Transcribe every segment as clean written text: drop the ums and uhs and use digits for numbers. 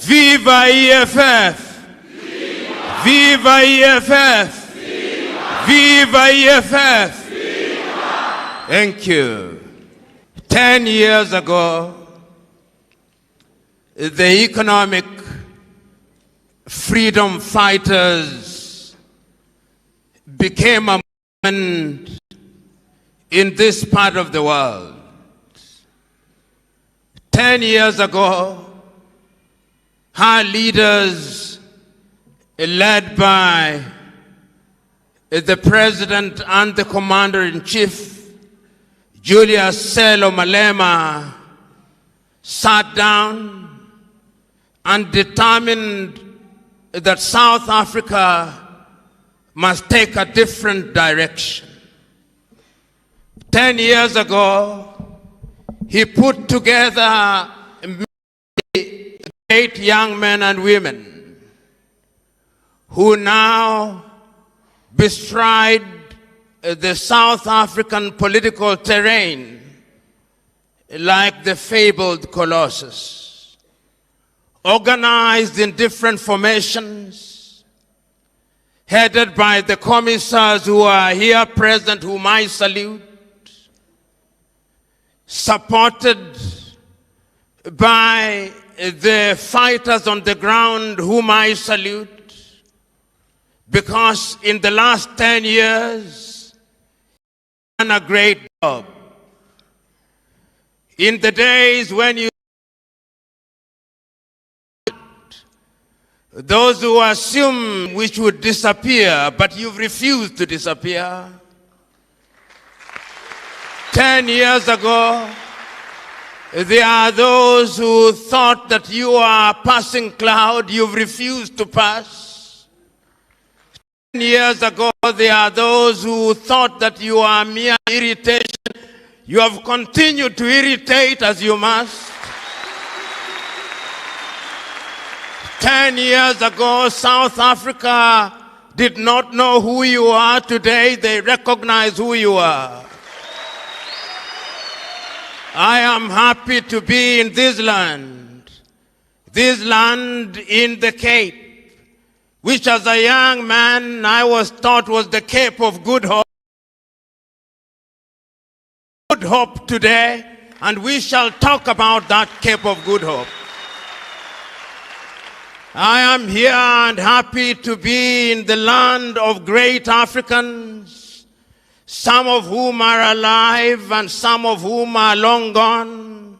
Viva EFF! Viva EFF! Viva EFF! Thank you. 10 years ago, the economic freedom fighters became a movement in this part of the world. 10 years ago, our leaders, led by the President and the Commander-in-Chief, Julius Selo Malema, sat down and determined that South Africa must take a different direction. 10 years ago, he put together many great young men and women who now bestride the South African political terrain like the fabled Colossus, organized in different formations, headed by the commissars who are here present, whom I salute, supported by the fighters on the ground, whom I salute, because in the last 10 years, done a great job. In the days when you, those who assume we should disappear, but you've refused to disappear. 10 years ago, there are those who thought that you are a passing cloud, you've refused to pass. 10 years ago, there are those who thought that you are mere irritation. You have continued to irritate as you must. 10 years ago, South Africa did not know who you are. Today, they recognize who you are. I am happy to be in this land in the Cape, which as a young man I was taught was the Cape of Good Hope. Good Hope today, and we shall talk about that Cape of Good Hope. I am here and happy to be in the land of great Africans, some of whom are alive and some of whom are long gone.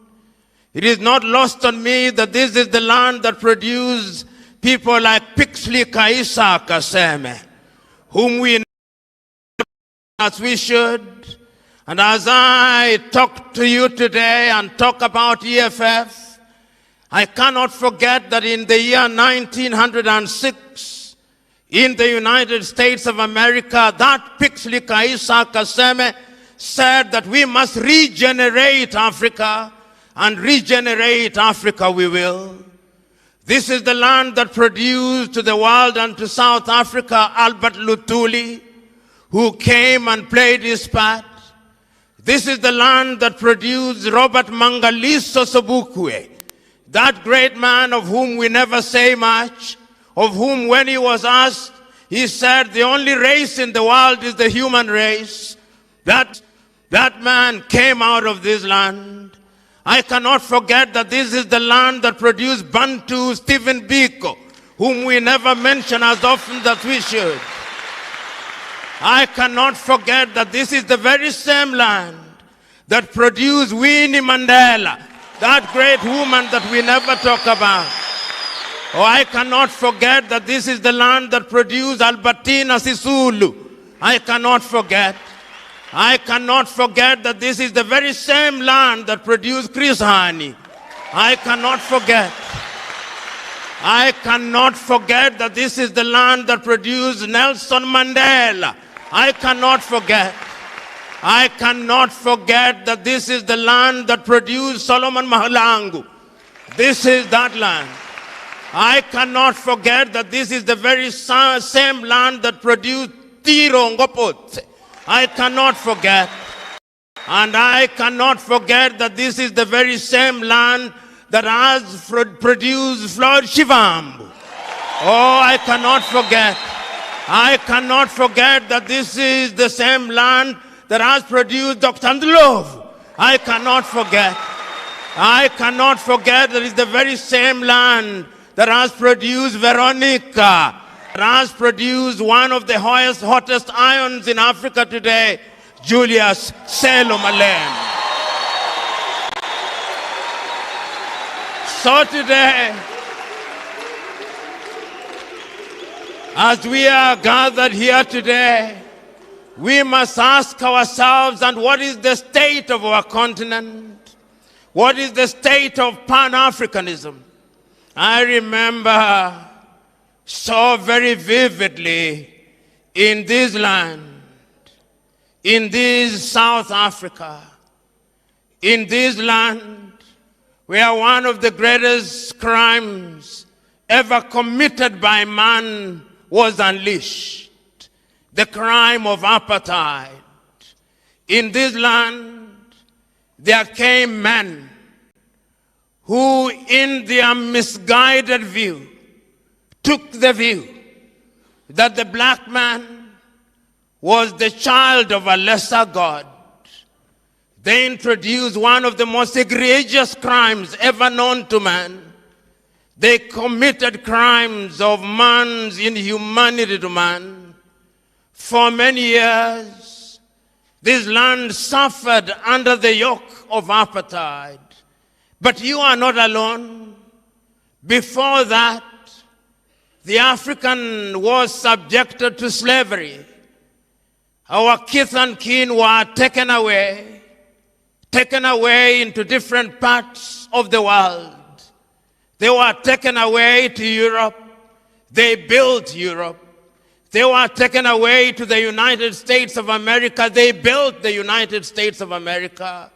It is not lost on me that this is the land that produced people like Pixley Kaisa Kaseme, whom we know as we should. And as I talk to you today and talk about EFF, I cannot forget that in the year 1906, in the United States of America, that Pixley Kaisa Kaseme said that we must regenerate Africa, and regenerate Africa we will. This is the land that produced to the world and to South Africa Albert Luthuli, who came and played his part. This is the land that produced Robert Mangaliso Sobukwe, that great man of whom we never say much, of whom when he was asked, he said the only race in the world is the human race. That man came out of this land. I cannot forget that this is the land that produced Bantu Stephen Biko, whom we never mention as often as we should. I cannot forget that this is the very same land that produced Winnie Mandela, that great woman that we never talk about. Oh, I cannot forget that this is the land that produced Albertina Sisulu. I cannot forget. I cannot forget that this is the very same land that produced Chris Hani. I cannot forget. I cannot forget that this is the land that produced Nelson Mandela. I cannot forget. I cannot forget that this is the land that produced Solomon Mahlangu. This is that land. I cannot forget that this is the very same land that produced Tiro Ngopotse. I cannot forget. And I cannot forget that this is the very same land that has produced Floyd Shivambu. Oh, I cannot forget that this is the same land that has produced Dr. Ndlovu. I cannot forget that it's the very same land that has produced Veronica, that has produced one of the hottest irons in Africa today, Julius Selo Malem. So today, as we are gathered here today, we must ask ourselves, and what is the state of our continent? What is the state of Pan-Africanism? I remember so very vividly in this land, in this South Africa, in this land where one of the greatest crimes ever committed by man was unleashed. The crime of apartheid. In this land, there came men who, in their misguided view, took the view that the black man was the child of a lesser God. They introduced one of the most egregious crimes ever known to man. They committed crimes of man's inhumanity to man. For many years, this land suffered under the yoke of apartheid. But you are not alone. Before that, the African was subjected to slavery. Our kith and kin were taken away into different parts of the world. They were taken away to Europe. They built Europe. They were taken away to the United States of America. They built the United States of America.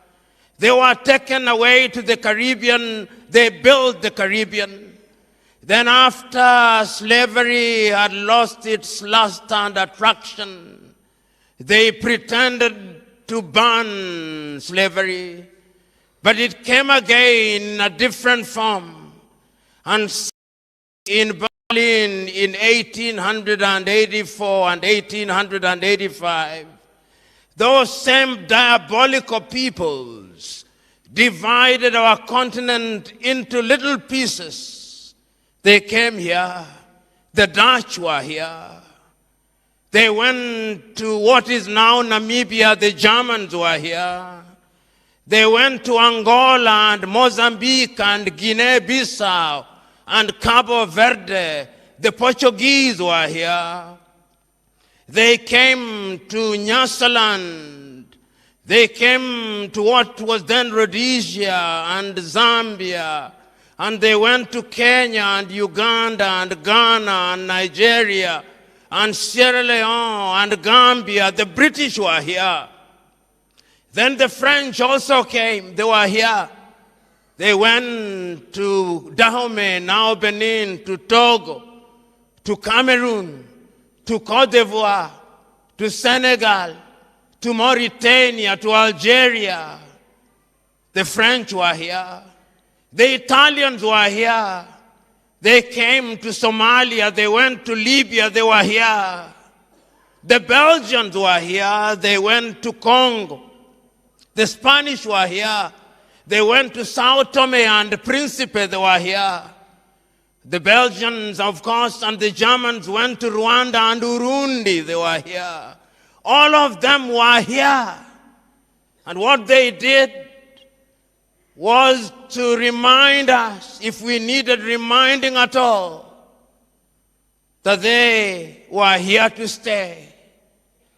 They were taken away to the Caribbean. They built the Caribbean. Then after slavery had lost its lust and attraction, they pretended to ban slavery. But it came again in a different form. And in in 1884 and 1885, those same diabolical peoples divided our continent into little pieces. They came here. The Dutch were here. They went to what is now Namibia. The Germans were here. They went to Angola and Mozambique and Guinea-Bissau and Cabo Verde. The Portuguese were here. They came to Nyasaland. They came to what was then Rhodesia and Zambia. And they went to Kenya and Uganda and Ghana and Nigeria and Sierra Leone and Gambia. The British were here. Then the French also came. They were here. They went to Dahomey, now Benin, to Togo, to Cameroon, to Cote d'Ivoire, to Senegal, to Mauritania, to Algeria. The French were here. The Italians were here. They came to Somalia. They went to Libya. They were here. The Belgians were here. They went to Congo. The Spanish were here. They went to Sao Tome and Principe. They were here. The Belgians, of course, and the Germans went to Rwanda and Urundi. They were here. All of them were here. And what they did was to remind us, if we needed reminding at all, that they were here to stay.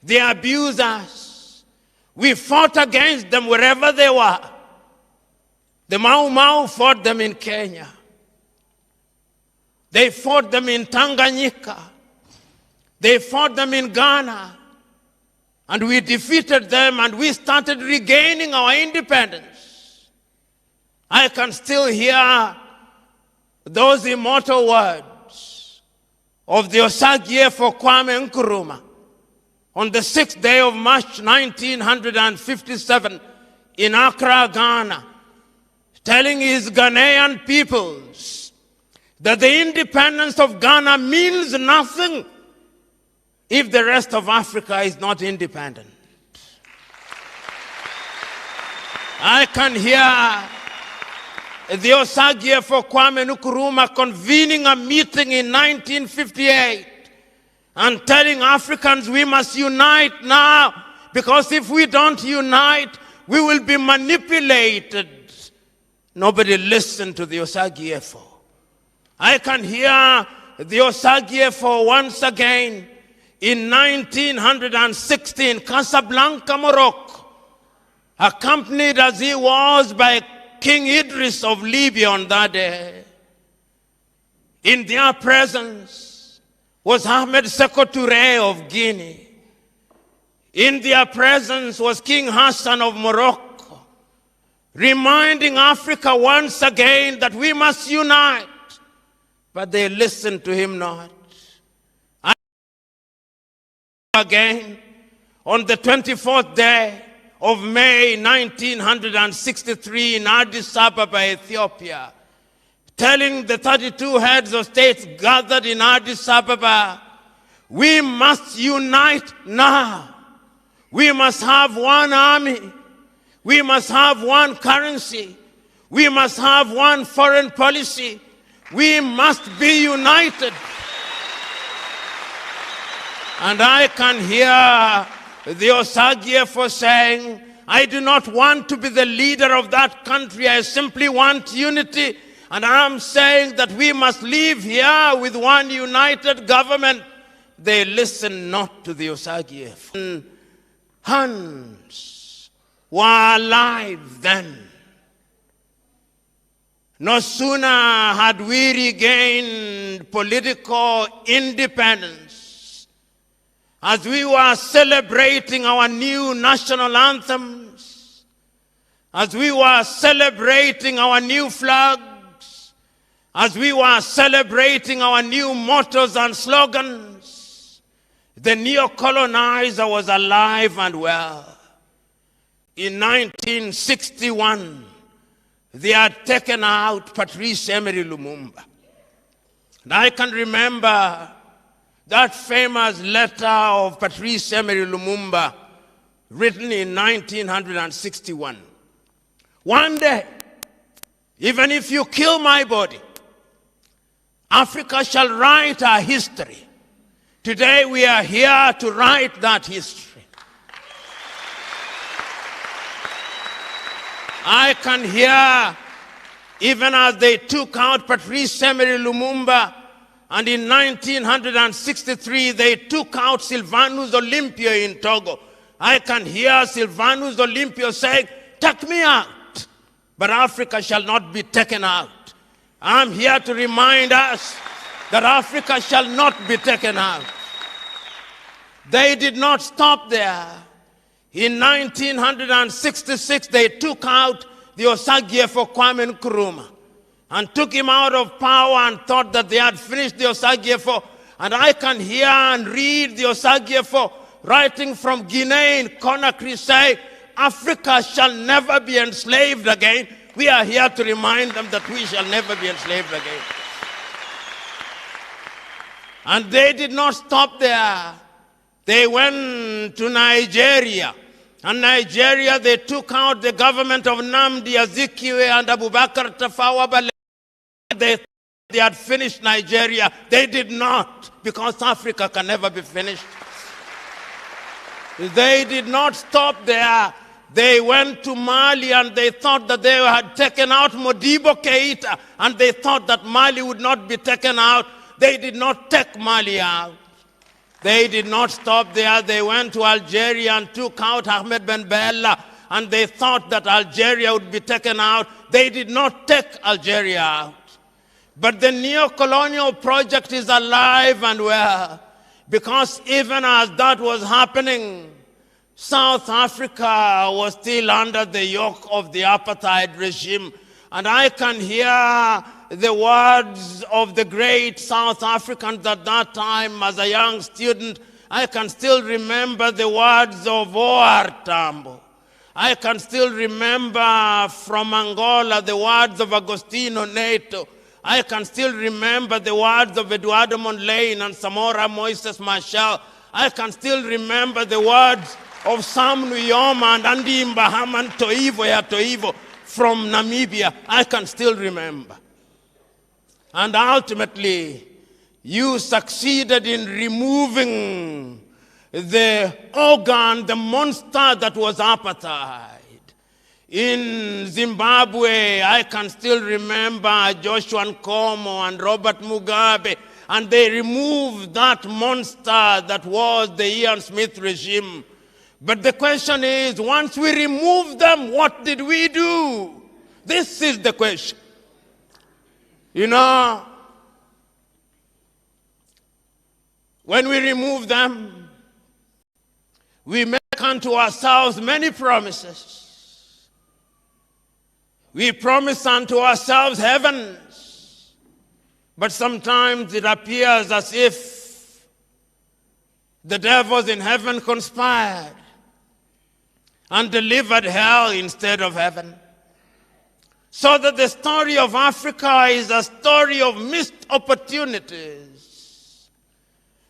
They abused us. We fought against them wherever they were. The Mau Mau fought them in Kenya. They fought them in Tanganyika. They fought them in Ghana. And we defeated them and we started regaining our independence. I can still hear those immortal words of the Osagie for Kwame Nkrumah on the 6th day of March 1957 in Accra, Ghana. telling his Ghanaian peoples that the independence of Ghana means nothing if the rest of Africa is not independent. I can hear the Osagie for Kwame Nkrumah convening a meeting in 1958 and telling Africans we must unite now, because if we don't unite, we will be manipulated. Nobody listened to the Osagie for. I can hear the Osagie for once again in 1916, Casablanca, Morocco, accompanied as he was by King Idris of Libya on that day. In their presence was Ahmed Sékou Touré of Guinea. In their presence was King Hassan of Morocco, reminding Africa once again that we must unite. But they listened to him not. Again, on the 24th day of May 1963 in Addis Ababa, Ethiopia, telling the 32 heads of states gathered in Addis Ababa, we must unite now. We must have one army. We must have one currency. We must have one foreign policy. We must be united. And I can hear the Osagie for saying, I do not want to be the leader of that country. I simply want unity. And I'm saying that we must live here with one united government. They listen not to the Osagie. Huns were alive then. No sooner had we regained political independence, as we were celebrating our new national anthems, as we were celebrating our new flags, as we were celebrating our new mottos and slogans, the neo-colonizer was alive and well. In 1961, they had taken out Patrice Emery Lumumba. And I can remember that famous letter of Patrice Emery Lumumba written in 1961. One day, even if you kill my body, Africa shall write our history. Today we are here to write that history. I can hear, even as they took out Patrice Emery Lumumba, and in 1963 they took out Sylvanus Olympio in Togo. I can hear Sylvanus Olympio saying, take me out, but Africa shall not be taken out. I'm here to remind us that Africa shall not be taken out. They did not stop there. In 1966, they took out the Osagie for Kwame Nkrumah and took him out of power and thought that they had finished the Osagie for. And I can hear and read the Osagie for writing from Guinea in Conakry say, Africa shall never be enslaved again. We are here to remind them that we shall never be enslaved again. And they did not stop there. They went to Nigeria. And Nigeria, they took out the government of Nnamdi Azikiwe and Abubakar Tafawa Balewa. They had finished Nigeria. They did not, because Africa can never be finished. They did not stop there. They went to Mali and they thought that they had taken out Modibo Keita, and they thought that Mali would not be taken out. They did not take Mali out. They did not stop there. They went to Algeria and took out Ahmed Ben Bella, and they thought that Algeria would be taken out. They did not take Algeria out. But the neo-colonial project is alive and well, because even as that was happening, South Africa was still under the yoke of the apartheid regime. And I can hear the words of the great South Africans at that time as a young student. I can still remember the words of O.R. Tambo. I can still remember from Angola the words of Agostinho Neto. I can still remember the words of Eduardo Mondlane and Samora Moises Machel. I can still remember the words of Sam Nujoma and Andy Mbahaman Toivo ya Toivo from Namibia. I can still remember. And ultimately, you succeeded in removing the organ, the monster that was apartheid. In Zimbabwe, I can still remember Joshua Nkomo and Robert Mugabe, and they removed that monster that was the Ian Smith regime. But the question is, once we removed them, what did we do? This is the question. You know, when we remove them, we make unto ourselves many promises. We promise unto ourselves heavens, but sometimes it appears as if the devils in heaven conspired and delivered hell instead of heaven. So that the story of Africa is a story of missed opportunities.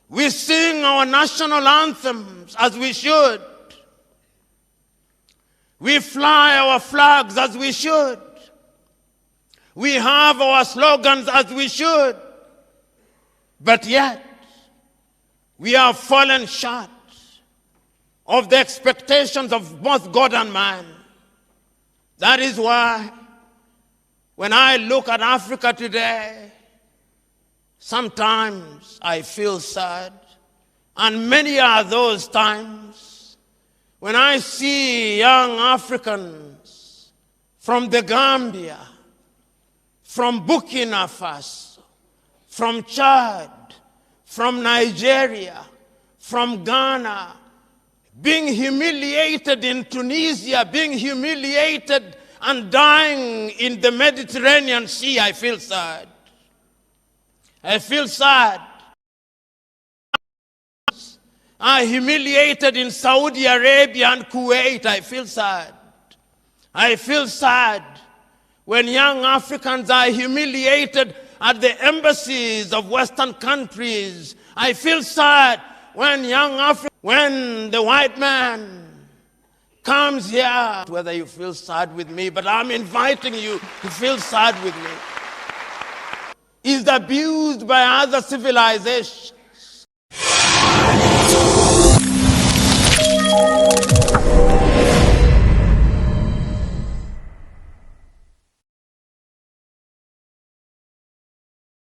We sing our national anthems as we should. We fly our flags as we should. We have our slogans as we should. But yet, we have fallen short of the expectations of both God and man. That is why, when I look at Africa today, sometimes I feel sad, and many are those times when I see young Africans from the Gambia, from Burkina Faso, from Chad, from Nigeria, from Ghana, being humiliated in Tunisia, being humiliated and dying in the Mediterranean Sea. I feel sad. I feel sad. Are humiliated in Saudi Arabia and Kuwait. I feel sad. I feel sad when young Africans are humiliated at the embassies of Western countries. I feel sad when when the white man comes here. Whether you feel sad with me, but I'm inviting you to feel sad with me. Is abused by other civilizations.